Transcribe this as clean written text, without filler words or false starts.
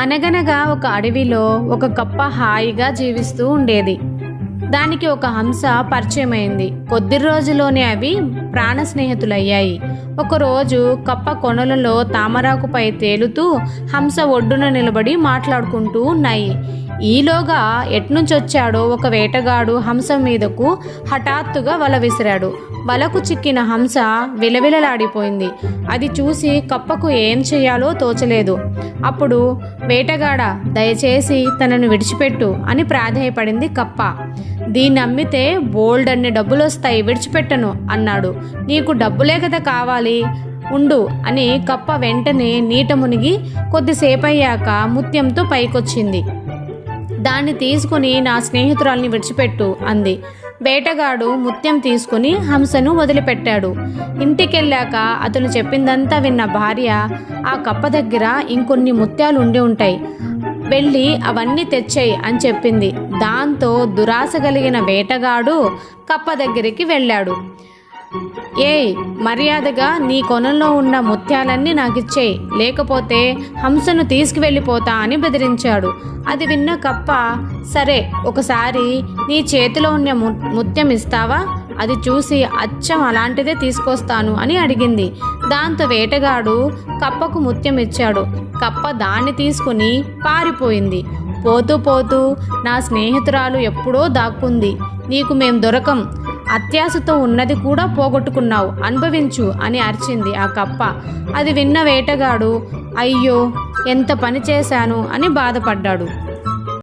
అనగనగా ఒక అడవిలో ఒక కప్ప హాయిగా జీవిస్తూ ఉండేది. దానికి ఒక హంస పరిచయమైంది. కొద్ది రోజుల్లోనే అవి ప్రాణ స్నేహితులయ్యాయి. ఒకరోజు కప్ప కొనలలో తామరాకుపై తేలుతూ హంస ఒడ్డున నిలబడి మాట్లాడుకుంటూ ఉన్నాయి. ఈలోగా ఎట్నుంచొచ్చాడో ఒక వేటగాడు హంస మీదకు హఠాత్తుగా వల విసిరాడు. వలకు చిక్కిన హంస విలవిలలాడిపోయింది. అది చూసి కప్పకు ఏం చేయాలో తోచలేదు. అప్పుడు వేటగాడ, దయచేసి తనను విడిచిపెట్టు అని ప్రాధేయపడింది కప్ప. దీన్ని అమ్మితే బోల్డ్ అన్ని డబ్బులొస్తాయి, విడిచిపెట్టను అన్నాడు. నీకు డబ్బులే కదా కావాలి, ఉండు అని కప్ప వెంటనే నీట మునిగి కొద్దిసేపయ్యాక ముత్యంతో పైకొచ్చింది. దాన్ని తీసుకుని నా స్నేహితురాల్ని విడిచిపెట్టు అంది. వేటగాడు ముత్యం తీసుకుని హంసను వదిలిపెట్టాడు. ఇంటికెళ్ళాక అతను చెప్పిందంతా విన్న భార్య, ఆ కప్ప దగ్గర ఇంకొన్ని ముత్యాలు ఉండి ఉంటాయి, వెళ్ళి అవన్నీ తెచ్చేయి అని చెప్పింది. దాంతో దురాశ కలిగిన వేటగాడు కప్ప దగ్గరికి వెళ్ళాడు. ఏయ్, మర్యాదగా నీ కొనంలో ఉన్న ముత్యాలన్నీ నాకిచ్చేయి, లేకపోతే హంసను తీసుకువెళ్ళిపోతా అని బెదిరించాడు. అది విన్న కప్ప, సరే ఒకసారి నీ చేతిలో ఉన్న ముత్యం ఇస్తావా, అది చూసి అచ్చం అలాంటిదే తీసుకొస్తాను అని అడిగింది. దాంతో వేటగాడు కప్పకు ముత్యం ఇచ్చాడు. కప్ప దాన్ని తీసుకుని పారిపోయింది. పోతూ పోతూ, నా స్నేహితురాలు ఎప్పుడో దాక్కుంది, నీకు మేం దొరకం, అత్యాశతో ఉన్నది కూడా పోగొట్టుకున్నావు, అనుభవించు అని అరిచింది ఆ కప్ప. అది విన్న వేటగాడు, అయ్యో ఎంత పని చేశాను అని బాధపడ్డాడు.